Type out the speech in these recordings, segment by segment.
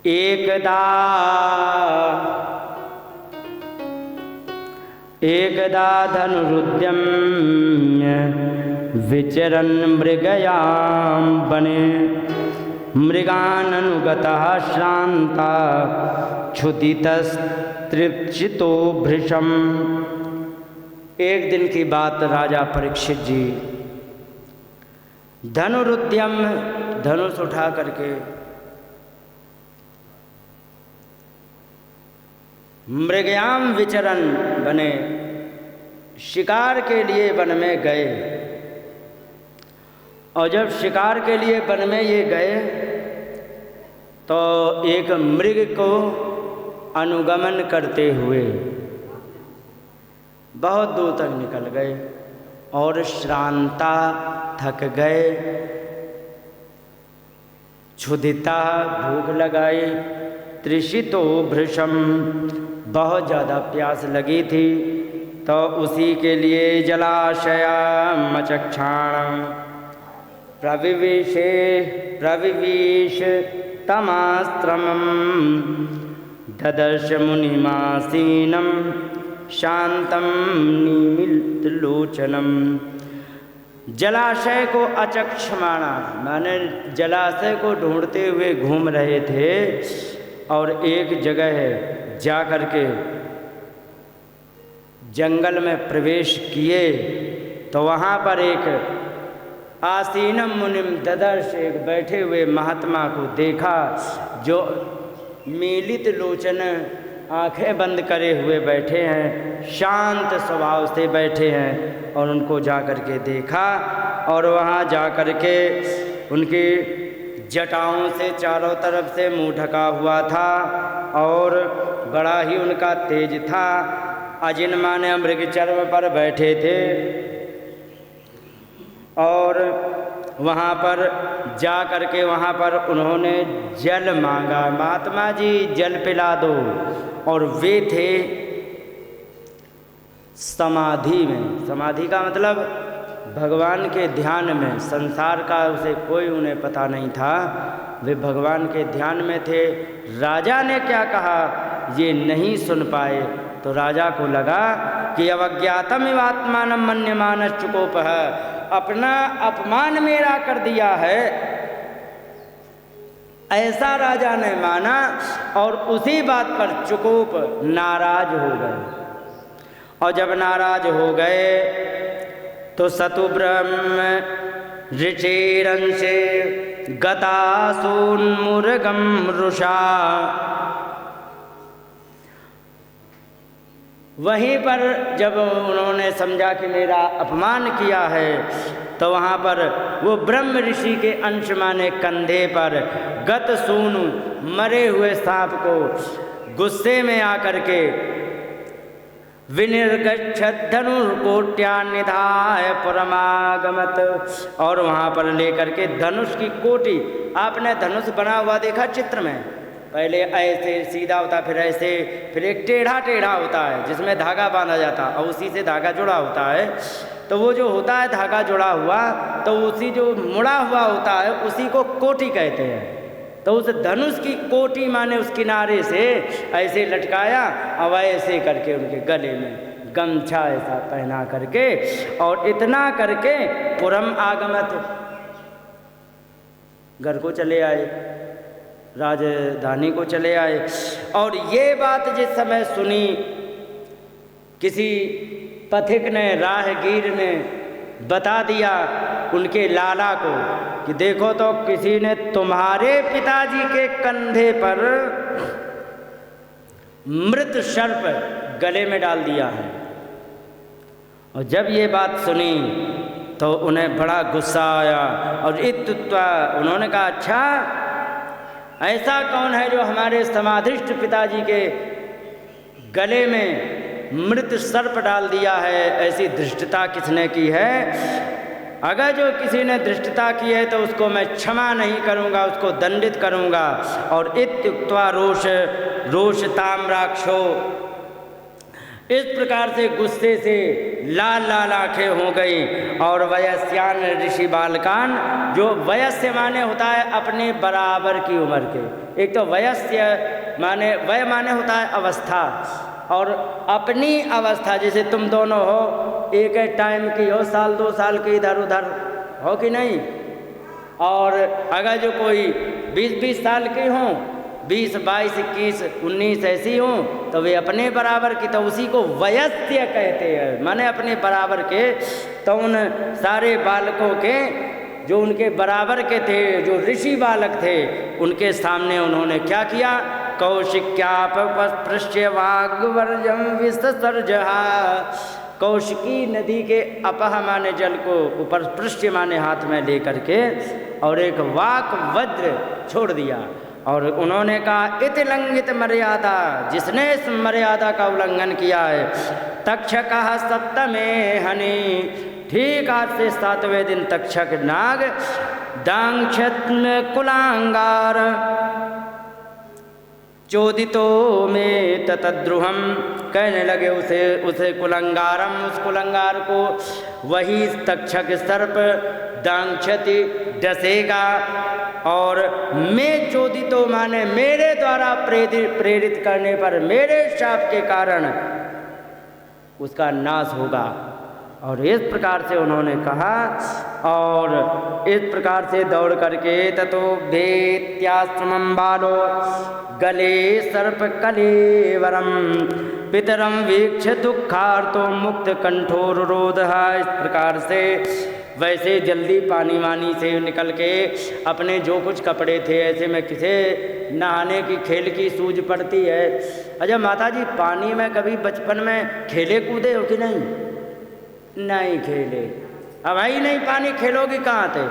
एकदा धनुरुद्यम्य विचरन् मृगयां वने मृगाननुगतः श्रान्ता क्षुधितस्तृप्सितो भृशम्। एक दिन की बात, राजा परीक्षित जी धनुरुद्यम धनुष उठा करके मृगयाम विचरण बने शिकार के लिए वन में गए। और जब शिकार के लिए वन में ये गए तो एक मृग को अनुगमन करते हुए बहुत दूर तक निकल गए और श्रांता थक गए, क्षुधिता भूख लगाई, तृषितो भृशम बहुत ज़्यादा प्यास लगी थी। तो उसी के लिए जलाशयामचक्षाण प्रविवेश तमास्त्रमं ददर्श मुनिमासीनं शांतं निमिलितलोचनम। जलाशय को अचक्ष माना, माने जलाशय को ढूंढते हुए घूम रहे थे और एक जगह जा कर के जंगल में प्रवेश किए तो वहाँ पर एक आसीनम मुनिम ददर्श, एक बैठे हुए महात्मा को देखा जो मीलित लोचन आंखें बंद करे हुए बैठे हैं, शांत स्वभाव से बैठे हैं। और उनको जा कर के देखा और वहाँ जा कर के उनकी जटाओं से चारों तरफ से मुंह ढका हुआ था और बड़ा ही उनका तेज था। अजिन माने मृग चर्म पर बैठे थे और वहाँ पर जा कर के वहाँ पर उन्होंने जल मांगा, महात्मा जी जल पिला दो। और वे थे समाधि में। समाधि का मतलब भगवान के ध्यान में, संसार का उसे कोई उन्हें पता नहीं था, वे भगवान के ध्यान में थे। राजा ने क्या कहा ये नहीं सुन पाए तो राजा को लगा कि अवज्ञातम इवात्मानं मन्यमानश्चुकोपः, अपना अपमान मेरा कर दिया है, ऐसा राजा ने माना और उसी बात पर चुकोप नाराज हो गए। और जब नाराज हो गए तो सतु ब्रह्म ऋचिरंशे गतासून्मुर्गम रुषा, वहीं पर जब उन्होंने समझा कि मेरा अपमान किया है तो वहाँ पर वो ब्रह्म ऋषि के अंश माने कंधे पर गत सूनु मरे हुए सांप को गुस्से में आकर के विनिर्गच्छत् धनुर्कोट्यान्निधाय परमागमत, और वहाँ पर लेकर के धनुष की कोटि, आपने धनुष बना हुआ देखा चित्र में, पहले ऐसे सीधा होता, फिर ऐसे, फिर एक टेढ़ा टेढ़ा होता है जिसमें धागा बांधा जाता और उसी से धागा जुड़ा होता है। तो वो जो होता है धागा जुड़ा हुआ, तो उसी जो मुड़ा हुआ होता है उसी को कोटि कहते हैं। तो उस धनुष की कोटि माने उस किनारे से ऐसे लटकाया और ऐसे करके उनके गले में गमछा ऐसा पहना करके और इतना करके पुरम आगमत, घर को चले आए, राजधानी को चले आए। और ये बात जिस समय सुनी किसी पथिक ने, राहगीर ने बता दिया उनके लाला को कि देखो तो किसी ने तुम्हारे पिताजी के कंधे पर मृत सर्प गले में डाल दिया है। और जब ये बात सुनी तो उन्हें बड़ा गुस्सा आया और इत्युक्त्वा उन्होंने कहा अच्छा ऐसा कौन है जो हमारे समाधिष्ट पिताजी के गले में मृत सर्प डाल दिया है, ऐसी धृष्टता किसने की है? अगर जो किसी ने धृष्टता की है तो उसको मैं क्षमा नहीं करूँगा, उसको दंडित करूँगा। और इत्युक्त्वा रोष ताम्राक्षो इस प्रकार से गुस्से से लाल लाल आंखें हो गई। और वयस्यान ऋषि बालकान, जो वयस्य माने होता है अपने बराबर की उम्र के, एक तो वयस्य माने, वय माने होता है अवस्था, और अपनी अवस्था, जैसे तुम दोनों हो एक टाइम की हो, साल 2 साल के इधर उधर हो कि नहीं। और अगर जो कोई 20-20 साल के हों, 20, 22, 21, 19 ऐसी हों, तो वे अपने बराबर की, तो उसी को वयस्य कहते हैं, माने अपने बराबर के। तो उन सारे बालकों के जो उनके बराबर के थे, जो ऋषि बालक थे, उनके सामने उन्होंने क्या किया, कौशिक्यापस्पृश्य वाग्वर्जम विससर्जहा, कौशिकी नदी के अपह माने जल को ऊपर, पृष्ठ माने हाथ में लेकर के, और एक वाक वज्र छोड़ दिया। और उन्होंने कहा, इत लंघित मर्यादा, जिसने इस मर्यादा का उल्लंघन किया है, तक्षकः सप्तमे हनि, ठीक आज से 7वें दिन तक्षक नाग दांक्षत्म कुलांगार चोदितो में ततद्रुहम, कहने लगे उसे कुलंगारम, उस कुलंगार को, वही तक्षक सर्प दांक्षति डसेगा। और मैं चोदितो माने मेरे द्वारा प्रेरित करने पर, मेरे शाप के कारण उसका नाश होगा। और इस प्रकार से उन्होंने कहा, और इस प्रकार से दौड़ करके ततो भेत्याश्रमं बालो गले सर्प कलेवरम पितरम वीक्ष दुखार्तो मुक्त कंठोरोधः। इस प्रकार से वैसे जल्दी पानी वानी से निकल के अपने जो कुछ कपड़े थे, ऐसे में किसे नहाने की खेल की सूझ पड़ती है। अच्छा माता जी, पानी में कभी बचपन में खेले कूदे हो कि नहीं? नहीं खेले। अब आई नहीं पानी, खेलोगी कहाँ थे?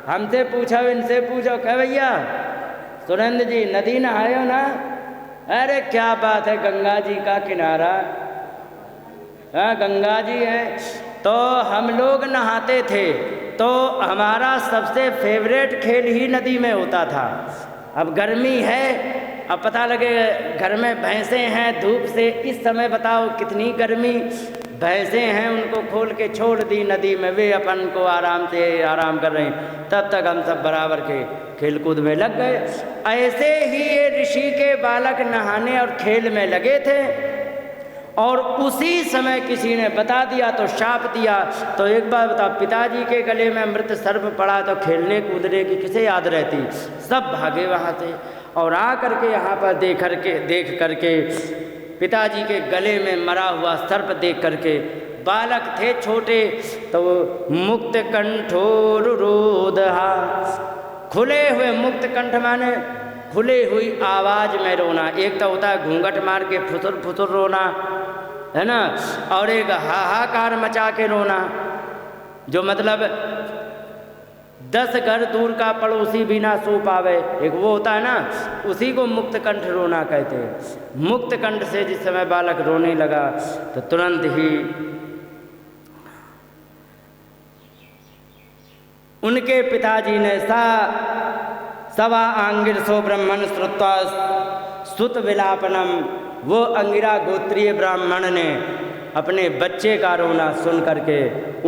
हमसे पूछो, इनसे पूछो, कह भैया सुरेंद्र जी नदी नहाए हो ना? अरे क्या बात है, गंगा जी का किनारा, हाँ गंगा जी है। तो हम लोग नहाते थे, तो हमारा सबसे फेवरेट खेल ही नदी में होता था। अब गर्मी है, अब पता लगे घर में भैंसें हैं, धूप से इस समय बताओ कितनी गर्मी, भैंसें हैं, उनको खोल के छोड़ दी नदी में, वे अपन को आराम से आराम कर रहे हैं। तब तक हम सब बराबर के खेलकूद में लग गए। ऐसे ही ये ऋषि के बालक नहाने और खेल में लगे थे, और उसी समय किसी ने बता दिया तो शाप दिया। तो एक बार बताओ, पिताजी के गले में मृत सर्प पड़ा तो खेलने कूदने की किसे याद रहती? सब भागे वहाँ से, और आ करके यहाँ पर देख करके पिताजी के गले में मरा हुआ सर्प देख करके, बालक थे छोटे, तो मुक्त कंठोरुरोधः, खुले हुए, मुक्त कंठ माने खुली हुई आवाज़ में रोना। एक तो होता है घूंघट मार के फुसुर फुसुर रोना, है ना, और एक हाहाकार मचा के रोना, जो मतलब 10 घर दूर का पड़ोसी भी ना सो पावे, एक वो होता है ना, उसी को मुक्त कंठ रोना कहते हैं। मुक्त कंठ से जिस समय बालक रोने लगा तो तुरंत ही उनके पिताजी ने सवा आंगिरसो ब्राह्मण श्रुत्वा सुत विलापनम, वो अंगिरा गोत्रीय ब्राह्मण ने अपने बच्चे का रोना सुन करके,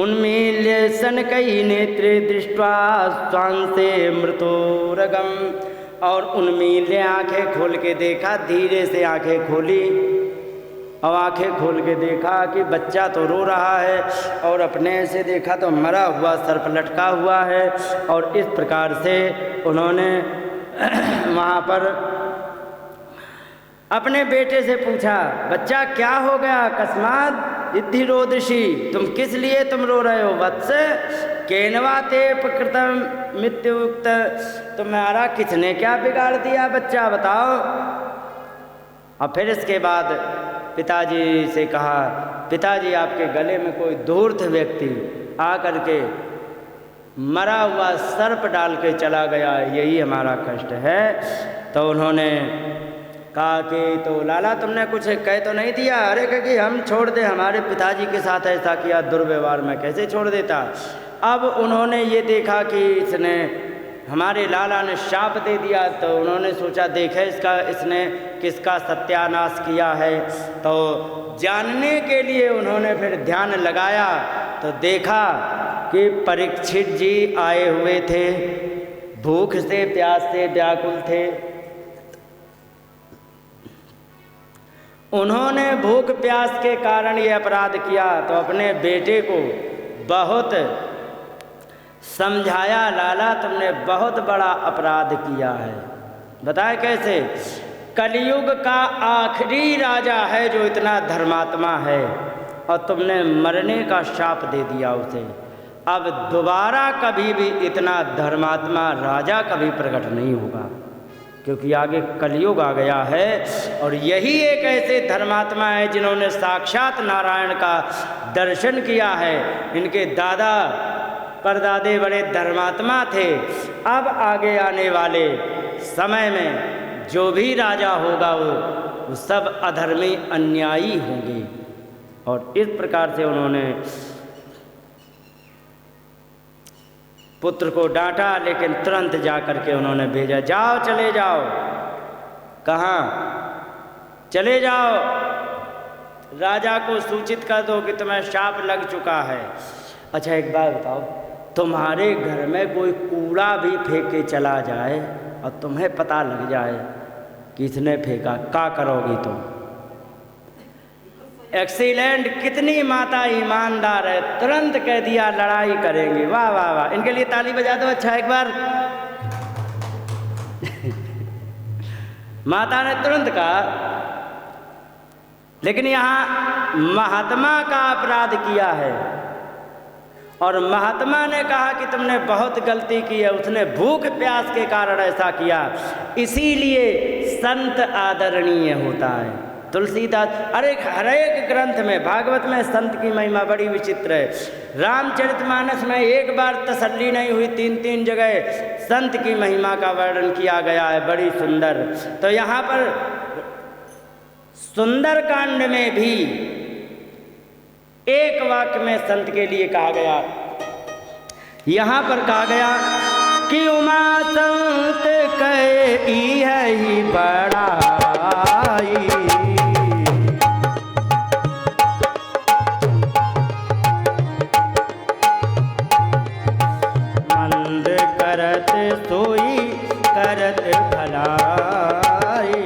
उन्मील्य सन कई नेत्रे दृष्ट्वा स्वांसे मृतोरगम, और उन्मील्य आंखें खोल के देखा, धीरे से आंखें खोली, और आंखें खोल के देखा कि बच्चा तो रो रहा है, और अपने से देखा तो मरा हुआ सर्प लटका हुआ है। और इस प्रकार से उन्होंने वहाँ पर अपने बेटे से पूछा, बच्चा क्या हो गया, अकस्मात इद्धि रोदृषि, तुम किस लिए तुम रो रहे हो? वत्स केनवा ते प्रकृतम मित्युक्त, तुम्हारा किसने क्या बिगाड़ दिया बच्चा, बताओ। और फिर इसके बाद पिताजी से कहा, पिताजी आपके गले में कोई धूर्त व्यक्ति आ करके मरा हुआ सर्प डाल के चला गया, यही हमारा कष्ट है। तो उन्होंने कहा कि तो लाला तुमने कुछ कह तो नहीं दिया? अरे कि हम छोड़ दे, हमारे पिताजी के साथ ऐसा किया दुर्व्यवहार, में कैसे छोड़ देता। अब उन्होंने ये देखा कि इसने हमारे लाला ने शाप दे दिया। तो उन्होंने सोचा देखे इसने किसका सत्यानाश किया है। तो जानने के लिए उन्होंने फिर ध्यान लगाया तो देखा कि परीक्षित जी आए हुए थे, भूख से प्यास से व्याकुल थे। उन्होंने भूख प्यास के कारण ये अपराध किया। तो अपने बेटे को बहुत समझाया, लाला तुमने बहुत बड़ा अपराध किया है। बताए कैसे? कलयुग का आखिरी राजा है जो इतना धर्मात्मा है और तुमने मरने का शाप दे दिया उसे। अब दोबारा कभी भी इतना धर्मात्मा राजा कभी प्रकट नहीं होगा, क्योंकि आगे कलयुग आ गया है। और यही एक ऐसे धर्मात्मा है जिन्होंने साक्षात नारायण का दर्शन किया है। इनके दादा परदादे बड़े धर्मात्मा थे। अब आगे आने वाले समय में जो भी राजा होगा वो सब अधर्मी अन्यायी होंगे। और इस प्रकार से उन्होंने पुत्र को डांटा, लेकिन तुरंत जा कर के उन्होंने भेजा, जाओ चले जाओ। कहाँ चले जाओ? राजा को सूचित कर दो कि तुम्हें शाप लग चुका है। अच्छा एक बात बताओ, तुम्हारे घर में कोई कूड़ा भी फेंक के चला जाए और तुम्हें पता लग जाए किसने फेंका, क्या करोगी तुम? एक्सीलेंट, कितनी माता ईमानदार है, तुरंत कह दिया लड़ाई करेंगे। वाह वाह वाह, इनके लिए ताली बजा दो। अच्छा एक बार माता ने तुरंत कहा। लेकिन यहाँ महात्मा का अपराध किया है और महात्मा ने कहा कि तुमने बहुत गलती की है, उसने भूख प्यास के कारण ऐसा किया। इसीलिए संत आदरणीय होता है। तुलसीदास हर एक ग्रंथ में, भागवत में संत की महिमा बड़ी विचित्र है। रामचरितमानस में एक बार तसल्ली नहीं हुई, 3 जगह संत की महिमा का वर्णन किया गया है, बड़ी सुंदर। तो यहाँ पर सुंदर कांड में भी एक वाक्य में संत के लिए कहा गया। यहाँ पर कहा गया कि उमा संत कई है ही बड़ाई, मंद करत सोई करत भलाई,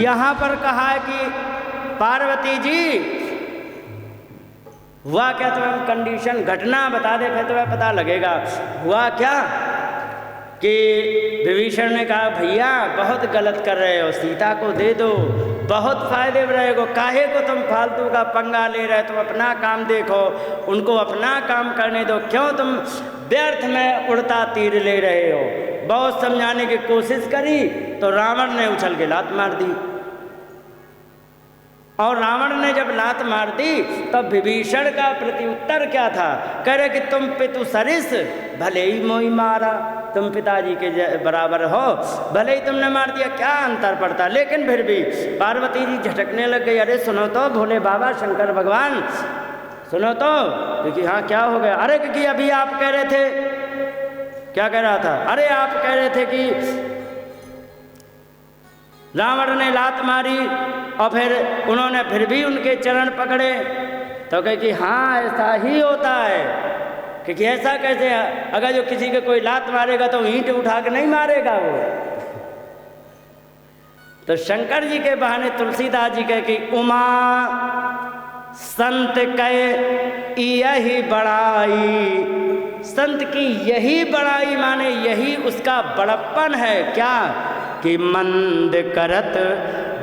यहाँ पर कहा है कि पार्वती जी हुआ क्या, तुम्हें कंडीशन घटना बता दे फिर तुम्हें पता लगेगा। हुआ क्या कि विभीषण ने कहा भैया बहुत गलत कर रहे हो, सीता को दे दो, बहुत फायदे में रहेगा, काहे को तुम फालतू का पंगा ले रहे हो, तुम अपना काम देखो, उनको अपना काम करने दो, क्यों तुम व्यर्थ में उड़ता तीर ले रहे हो। बहुत समझाने की कोशिश करी तो रावण ने उछल के लात मार दी। और रावण ने जब लात मार दी तब विभीषण का प्रत्युत्तर क्या था? कह रहे कि तुम पितु सरिस भले ही मोई मारा, तुम पिताजी के बराबर हो, भले ही तुमने मार दिया, क्या अंतर पड़ता। लेकिन फिर भी पार्वती जी झटकने लग गई। अरे सुनो तो भोले बाबा शंकर भगवान, सुनो तो। क्योंकि हाँ क्या हो गया? अरे क्योंकि अभी आप कह रहे थे, क्या कह रहा था? अरे आप कह रहे थे कि रावण ने लात मारी और फिर उन्होंने फिर भी उनके चरण पकड़े। तो कहे कि हाँ ऐसा ही होता है, क्योंकि ऐसा कैसे, अगर जो किसी के कोई लात मारेगा तो ईंट उठा के नहीं मारेगा वो। तो शंकर जी के बहाने तुलसीदास जी कहे कि उमा संत कहे यही बड़ाई, संत की यही बड़ाई माने यही उसका बड़प्पन है। क्या कि मंद करत,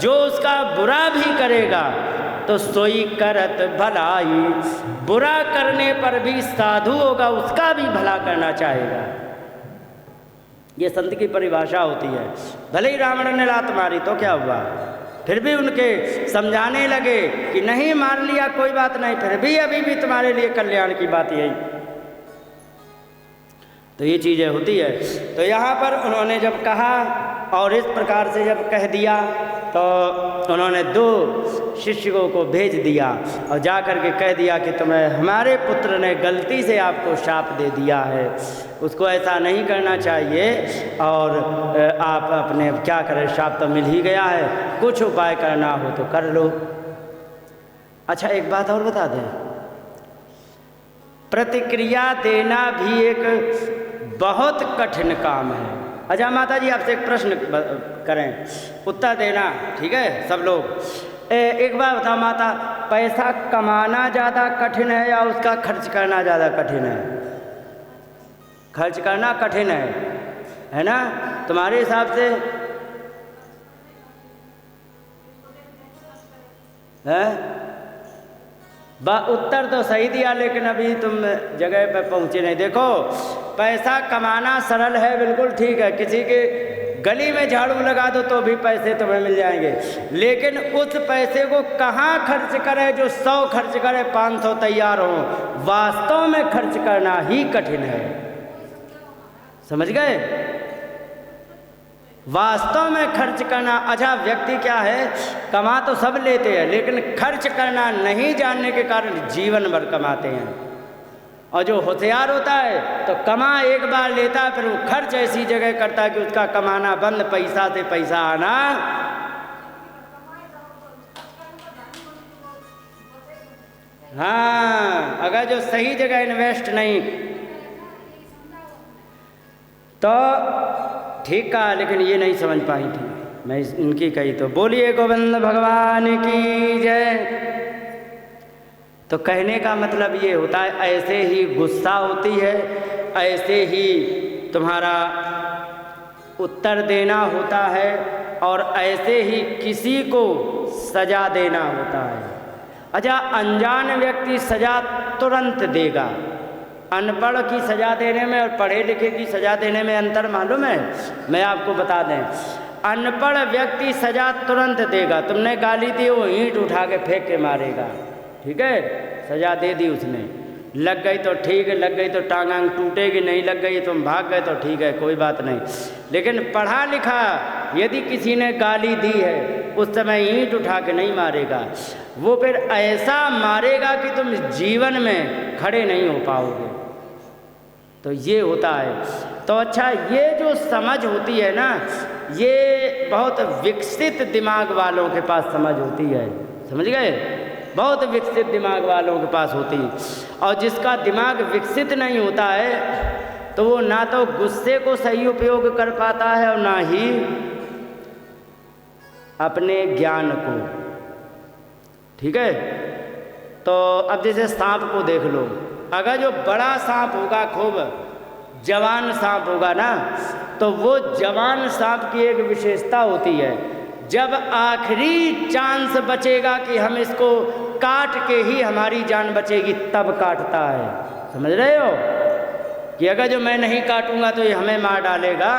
जो उसका बुरा भी करेगा तो सोई करत भलाई, बुरा करने पर भी साधु होगा, उसका भी भला करना चाहेगा। ये संत की परिभाषा होती है। भले ही रावण ने लात मारी तो क्या हुआ, फिर भी उनके समझाने लगे कि नहीं मार लिया कोई बात नहीं, फिर भी अभी भी तुम्हारे लिए कल्याण की बात यही। तो ये चीज़ें होती है। तो यहाँ पर उन्होंने जब कहा और इस प्रकार से जब कह दिया तो उन्होंने 2 शिष्यों को भेज दिया और जा कर के कह दिया कि तुम्हें हमारे पुत्र ने गलती से आपको शाप दे दिया है, उसको ऐसा नहीं करना चाहिए और आप अपने क्या करें, शाप तो मिल ही गया है, कुछ उपाय करना हो तो कर लो। अच्छा एक बात और बता दें, प्रतिक्रिया देना भी एक बहुत कठिन काम है। अच्छा माता जी आपसे एक प्रश्न करें, उत्तर देना, ठीक है सब लोग। एक बार बताओ माता, पैसा कमाना ज़्यादा कठिन है या उसका खर्च करना ज़्यादा कठिन है? खर्च करना कठिन है ना तुम्हारे हिसाब से? है उत्तर तो सही दिया, लेकिन अभी तुम जगह पर पहुँचे नहीं। देखो पैसा कमाना सरल है, बिल्कुल ठीक है, किसी के गली में झाड़ू लगा दो तो भी पैसे तुम्हें मिल जाएंगे, लेकिन उस पैसे को कहाँ खर्च करें जो 100 खर्च करे 500 तैयार हो, वास्तव में खर्च करना ही कठिन है। समझ गए? वास्तव में खर्च करना। अच्छा व्यक्ति क्या है, कमा तो सब लेते हैं लेकिन खर्च करना नहीं जानने के कारण जीवन भर कमाते हैं, और जो होशियार होता है तो कमा एक बार लेता है, फिर वो खर्च ऐसी जगह करता है कि उसका कमाना बंद, पैसा से पैसा आना। हाँ, अगर जो सही जगह इन्वेस्ट नहीं तो ठीक कहा, लेकिन ये नहीं समझ पाई थी मैं इनकी कही तो। बोलिए गोविंद भगवान की जय। तो कहने का मतलब ये होता है, ऐसे ही गुस्सा होती है, ऐसे ही तुम्हारा उत्तर देना होता है, और ऐसे ही किसी को सजा देना होता है। अच्छा अनजान व्यक्ति सजा तुरंत देगा, अनपढ़ की सजा देने में और पढ़े लिखे की सजा देने में अंतर मालूम है? मैं आपको बता दें, अनपढ़ व्यक्ति सजा तुरंत देगा, तुमने गाली दी वो ईंट उठा के फेंक के मारेगा, ठीक है, सजा दे दी उसने, लग गई तो ठीक है, लग गई तो टांग आंग टूटेगी, नहीं लग गई तुम भाग गए तो ठीक है, कोई बात नहीं। लेकिन पढ़ा लिखा यदि किसी ने गाली दी है उस समय ईंट उठा के नहीं मारेगा, वो फिर ऐसा मारेगा कि तुम जीवन में खड़े नहीं हो पाओगे। तो ये होता है। तो अच्छा ये जो समझ होती है ना, ये बहुत विकसित दिमाग वालों के पास समझ होती है, समझ गए? बहुत विकसित दिमाग वालों के पास होती है। और जिसका दिमाग विकसित नहीं होता है तो वो ना तो गुस्से को सही उपयोग कर पाता है और ना ही अपने ज्ञान को, ठीक है। तो अब जैसे सांप को देख लो, अगर जो बड़ा सांप होगा, खूब जवान सांप होगा ना, तो वो जवान सांप की एक विशेषता होती है, जब आखिरी चांस बचेगा कि हम इसको काट के ही हमारी जान बचेगी तब काटता है। समझ रहे हो कि अगर जो मैं नहीं काटूंगा तो ये हमें मार डालेगा,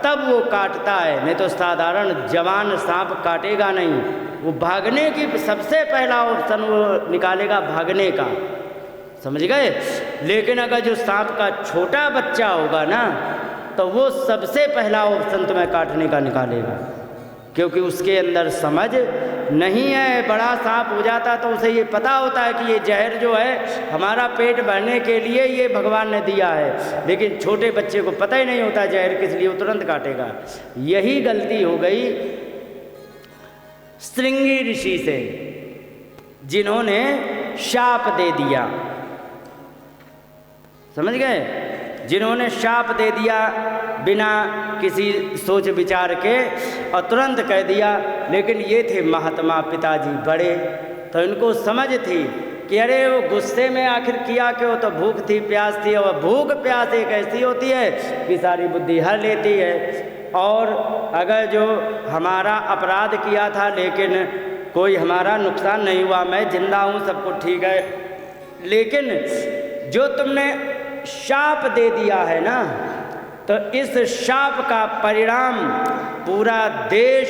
तब वो काटता है, नहीं तो साधारण जवान सांप काटेगा नहीं। वो भागने की सबसे पहला ऑप्शन वो निकालेगा, भागने का, समझ गए। लेकिन अगर जो सांप का छोटा बच्चा होगा ना, तो वो सबसे पहला ऑप्शन तुम्हें काटने का निकालेगा, क्योंकि उसके अंदर समझ नहीं है। बड़ा सांप हो जाता तो उसे ये पता होता है कि ये जहर जो है हमारा पेट भरने के लिए ये भगवान ने दिया है, लेकिन छोटे बच्चे को पता ही नहीं होता जहर किस लिए, वो तुरंत काटेगा। यही गलती हो गई श्रृंगी ऋषि से, जिन्होंने शाप दे दिया, समझ गए, जिन्होंने शाप दे दिया बिना किसी सोच विचार के और तुरंत कह दिया। लेकिन ये थे महात्मा पिताजी बड़े, तो इनको समझ थी कि अरे वो गुस्से में आखिर किया क्यों, तो भूख थी प्यास थी, और भूख प्यास एक ऐसी होती है कि सारी बुद्धि हर लेती है। और अगर जो हमारा अपराध किया था लेकिन कोई हमारा नुकसान नहीं हुआ, मैं जिंदा हूँ, सब कुछ ठीक है, लेकिन जो तुमने शाप दे दिया है ना, तो इस शाप का परिणाम पूरा देश,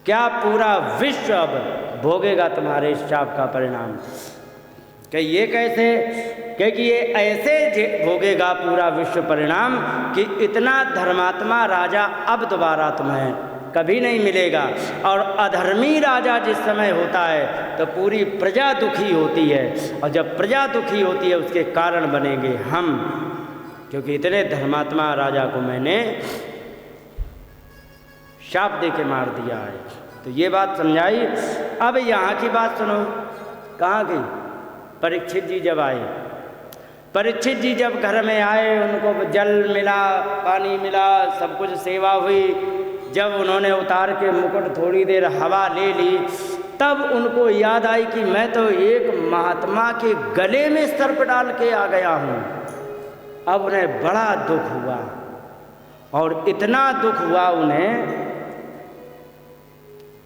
क्या पूरा विश्व अब भोगेगा तुम्हारे इस शाप का परिणाम। कि ये कैसे, क्योंकि ये ऐसे भोगेगा पूरा विश्व परिणाम कि इतना धर्मात्मा राजा अब दोबारा तुम्हें कभी नहीं मिलेगा। और अधर्मी राजा जिस समय होता है तो पूरी प्रजा दुखी होती है, और जब प्रजा दुखी होती है उसके कारण बनेंगे हम, क्योंकि इतने धर्मात्मा राजा को मैंने शाप दे के मार दिया है। तो ये बात समझाई। अब यहाँ की बात सुनो, कहाँ की? परीक्षित जी जब आए, परीक्षित जी जब घर में आए, उनको जल मिला, पानी मिला, सब कुछ सेवा हुई। जब उन्होंने उतार के मुकुट थोड़ी देर हवा ले ली, तब उनको याद आई कि मैं तो एक महात्मा के गले में सर्प डाल के आ गया हूँ। अब उन्हें बड़ा दुख हुआ, और इतना दुख हुआ उन्हें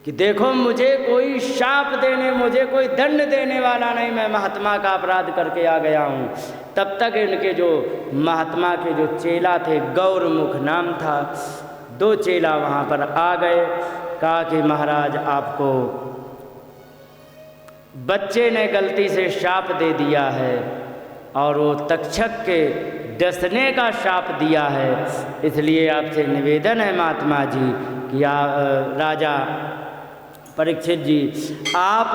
कि देखो मुझे कोई शाप देने, मुझे कोई दंड देने वाला नहीं, मैं महात्मा का अपराध करके आ गया हूँ। तब तक इनके जो महात्मा के जो चेला थे, गौरमुख नाम था, 2 चेला वहाँ पर आ गए। कहा कि महाराज आपको बच्चे ने गलती से शाप दे दिया है, और वो तक्षक के डसने का शाप दिया है, इसलिए आपसे निवेदन है महात्मा जी कि राजा परीक्षित जी आप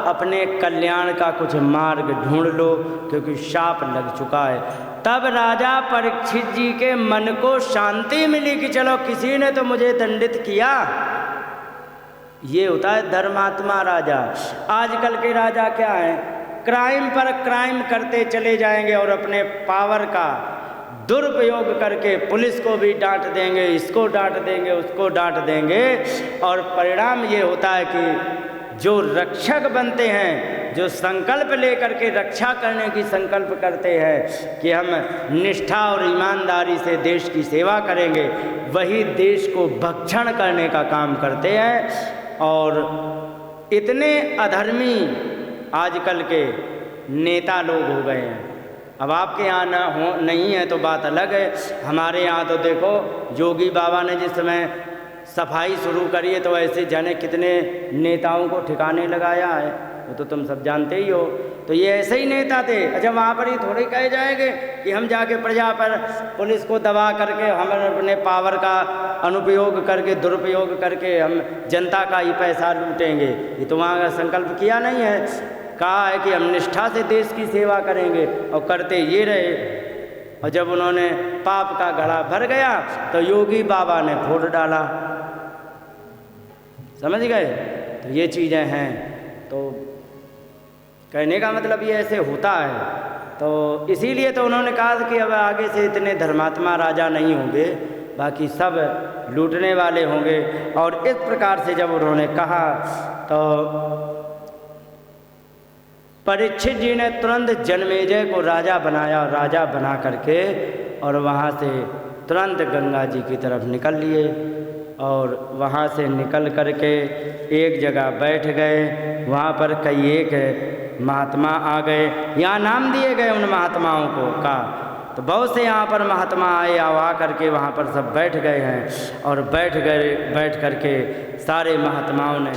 अपने कल्याण का कुछ मार्ग ढूंढ लो, क्योंकि शाप लग चुका है। तब राजा परीक्षित जी के मन को शांति मिली कि चलो किसी ने तो मुझे दंडित किया। ये होता है धर्मात्मा राजा। आजकल के राजा क्या हैं? क्राइम पर क्राइम करते चले जाएंगे, और अपने पावर का दुरुपयोग करके पुलिस को भी डांट देंगे, इसको डांट देंगे, उसको डांट देंगे, और परिणाम ये होता है कि जो रक्षक बनते हैं, जो संकल्प लेकर के रक्षा करने की संकल्प करते हैं कि हम निष्ठा और ईमानदारी से देश की सेवा करेंगे, वही देश को भक्षण करने का काम करते हैं। और इतने अधर्मी आजकल के नेता लोग हो गए हैं। अब आपके यहाँ नहीं है तो बात अलग है, हमारे यहाँ तो देखो योगी बाबा ने जिस समय सफाई शुरू करी है तो ऐसे जाने कितने नेताओं को ठिकाने लगाया है, वो तो तुम सब जानते ही हो। तो ये ऐसे ही नेता थे। अच्छा, वहाँ पर ही थोड़े कहे जाएंगे कि हम जाके प्रजा पर पुलिस को दबा करके, हम अपने पावर का अनुपयोग करके, दुरुपयोग करके हम जनता का ही पैसा लूटेंगे। ये तो वहाँ का संकल्प किया नहीं है। कहा है कि हम निष्ठा से देश की सेवा करेंगे, और करते ये रहे। और जब उन्होंने पाप का घड़ा भर गया तो योगी बाबा ने फोड़ डाला। समझ गए? तो ये चीज़ें हैं। तो कहने का मतलब ये ऐसे होता है। तो इसीलिए तो उन्होंने कहा कि अब आगे से इतने धर्मात्मा राजा नहीं होंगे, बाकी सब लूटने वाले होंगे। और इस प्रकार से जब उन्होंने कहा तो परीक्षित जी ने तुरंत जन्मेजय को राजा बनाया, और राजा बना करके और वहाँ से तुरंत गंगा जी की तरफ निकल लिए। और वहाँ से निकल करके एक जगह बैठ गए। वहाँ पर कई एक महात्मा आ गए, यहाँ नाम दिए गए उन महात्माओं को का। तो बहुत से यहाँ पर महात्मा आए, आ करके वहाँ पर सब बैठ गए हैं। और बैठ करके सारे महात्माओं ने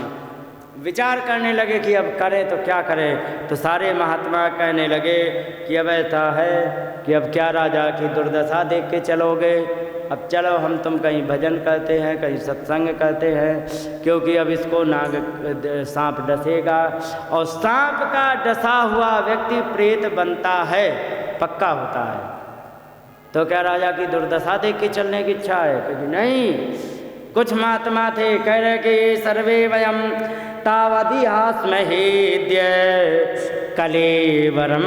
विचार करने लगे कि अब करें तो क्या करें। तो सारे महात्मा कहने लगे कि अब ऐसा है कि अब क्या राजा की दुर्दशा देख के चलोगे, अब चलो हम तुम कहीं भजन करते हैं, कहीं सत्संग करते हैं, क्योंकि अब इसको सांप डसेगा, और सांप का डसा हुआ व्यक्ति प्रेत बनता है, पक्का होता है। तो क्या राजा की दुर्दशा देख के चलने की इच्छा है? क्योंकि नहीं। कुछ महात्मा थे, कह रहे कि सर्वे वयम तावदिहास्महेद्य कलेवरम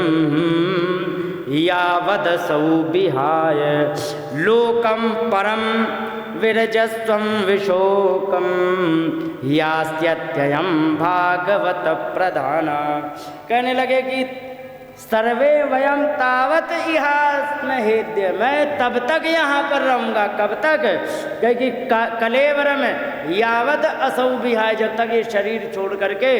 यावदसौ विहाय लोकम परम विरजस्वं विशोकम यास्यत्ययं भागवत प्रधाना। कहने लगे कि सर्वे वयम तावत इहास्महेद्य, मैं तब तक यहाँ पर रहूँगा। कब तक? क्योंकि कलेवरम यावद असौ विहाय, जब तक ये शरीर छोड़ करके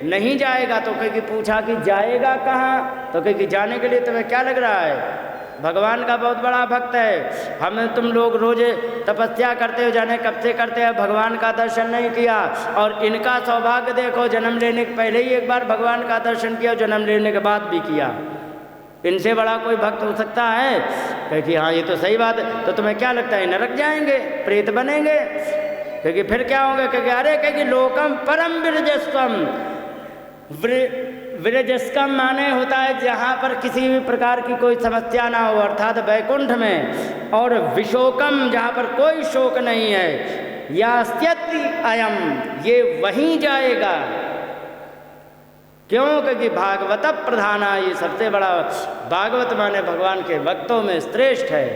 नहीं जाएगा। तो कहीं पूछा कि जाएगा कहाँ? तो कहीं जाने के लिए तुम्हें क्या लग रहा है? भगवान का बहुत बड़ा भक्त है। हम तुम लोग रोज तपस्या करते हो, जाने कब से करते हैं, भगवान का दर्शन नहीं किया। और इनका सौभाग्य देखो, जन्म लेने के पहले ही एक बार भगवान का दर्शन किया, जन्म लेने के बाद भी किया। इनसे बड़ा कोई भक्त हो सकता है? कहे कि हाँ ये तो सही बात है। तो तुम्हें क्या लगता है नरक जाएंगे, प्रेत बनेंगे? क्योंकि फिर क्या होगा, क्योंकि अरे क्योंकि लोकम परम विरजस्वम, विरजस्कम माने होता है जहाँ पर किसी भी प्रकार की कोई समस्या ना हो, अर्थात वैकुंठ में, और विशोकम जहाँ पर कोई शोक नहीं है, यास्यति अयम ये वहीं जाएगा। क्यों? क्योंकि भागवत प्रधाना, ये सबसे बड़ा, भागवत माने भगवान के भक्तों में श्रेष्ठ है,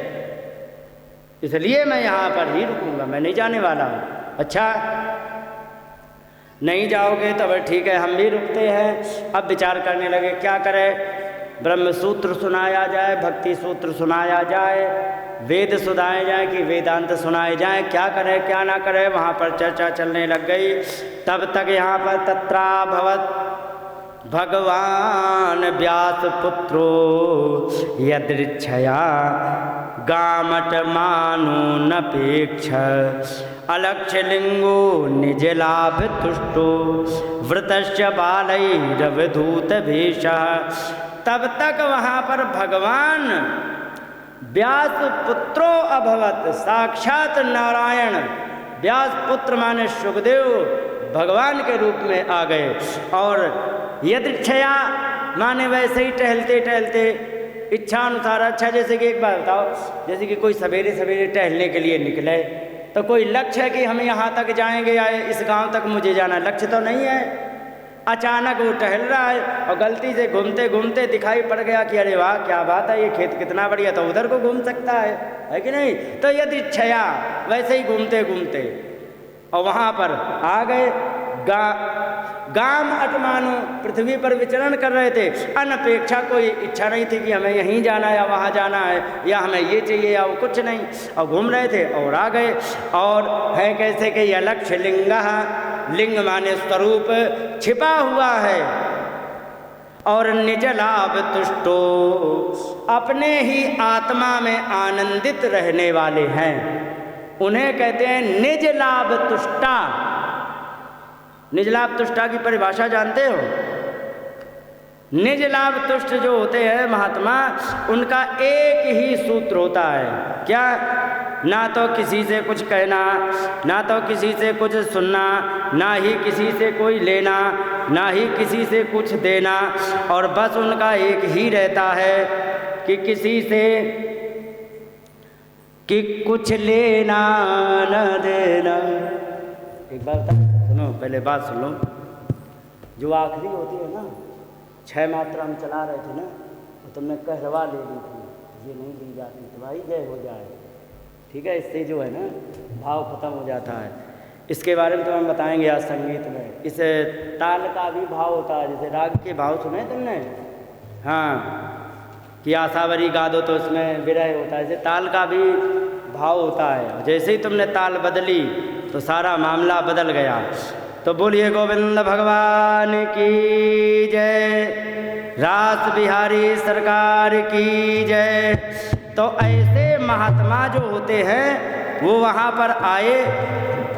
इसलिए मैं यहाँ पर ही रुकूंगा, मैं नहीं जाने वाला हूँ। अच्छा नहीं जाओगे तो ठीक है, हम भी रुकते हैं। अब विचार करने लगे क्या करें, ब्रह्म सूत्र सुनाया जाए, भक्ति सूत्र सुनाया जाए, वेद सुनाए जाए कि वेदांत सुनाए जाए, क्या करें क्या ना करें, वहाँ पर चर्चा चलने लग गई। तब तक यहाँ पर तत्राभवत् भगवान व्यास पुत्रो यदृच्छया गामट मानो नपेक्ष अलक्ष्य लिंगो निज लाभ तुष्टो वृतस्य बालैरवधूत भेषः। तब तक वहाँ पर भगवान व्यास पुत्रो अभवत, साक्षात नारायण व्यास पुत्र माने सुखदेव भगवान के रूप में आ गए। और यदृच्छया माने वैसे ही टहलते टहलते इच्छा अनुसार। अच्छा जैसे कि एक बात बताओ, जैसे कि कोई सवेरे सवेरे टहलने के लिए निकले तो कोई लक्ष्य है कि हम यहाँ तक जाएंगे या इस गांव तक मुझे जाना, लक्ष्य तो नहीं है। अचानक वो टहल रहा है और गलती से घूमते घूमते दिखाई पड़ गया कि अरे वाह क्या बात है, ये खेत कितना बढ़िया, तो उधर को घूम सकता है कि नहीं। तो यदृच्छया वैसे ही घूमते घूमते और वहाँ पर आ गए। गाम अटमानो पृथ्वी पर विचरण कर रहे थे, अनपेक्षा, कोई इच्छा नहीं थी कि हमें यहीं जाना है या वहाँ जाना है या हमें ये चाहिए या वो कुछ नहीं, और घूम रहे थे और आ गए। और है कैसे कि यह लक्ष्य लिंगः, लिंग माने स्वरूप छिपा हुआ है, और निज लाभ तुष्टो अपने ही आत्मा में आनंदित रहने वाले हैं, उन्हें कहते हैं निज लाभ तुष्टा। निज लाभ तुष्टा की परिभाषा जानते हो? निज लाभ तुष्ट जो होते हैं महात्मा, उनका एक ही सूत्र होता है, क्या? ना तो किसी से कुछ कहना, ना तो किसी से कुछ सुनना, ना ही किसी से कोई लेना, ना ही किसी से कुछ देना, और बस उनका एक ही रहता है कि किसी से कि कुछ लेना न देना। एक बार सुनो, पहले बात सुन लो। जो आखिरी होती है ना, 6 मात्रा हम चला रहे थे ना, तो तुमने कहरवा ले ली थी, ये नहीं ली जाती, तुम्हारी जय हो जाए, ठीक है। इससे जो है ना भाव खत्म हो जाता है। इसके बारे में तो हम बताएंगे आज संगीत में। इस ताल का भी भाव होता है, जैसे राग के भाव सुने तुमने, हाँ, कि आशावरी गा दो तो उसमें विरह होता है, जैसे ताल का भी भाव होता है। जैसे ही तुमने ताल बदली तो सारा मामला बदल गया। तो बोलिए गोविंद भगवान की जय, रास बिहारी सरकार की जय। तो ऐसे महात्मा जो होते हैं वो वहाँ पर आए,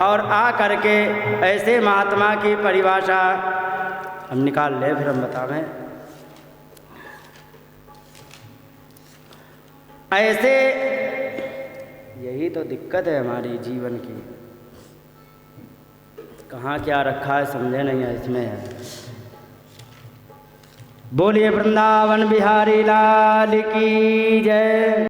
और आ करके ऐसे महात्मा की परिभाषा हम निकाल लें, फिर हम बतावें। ऐसे, यही तो दिक्कत है हमारी जीवन की, कहाँ क्या रखा है समझे नहीं है, इसमें है। बोलिए वृंदावन बिहारी लाल की जय।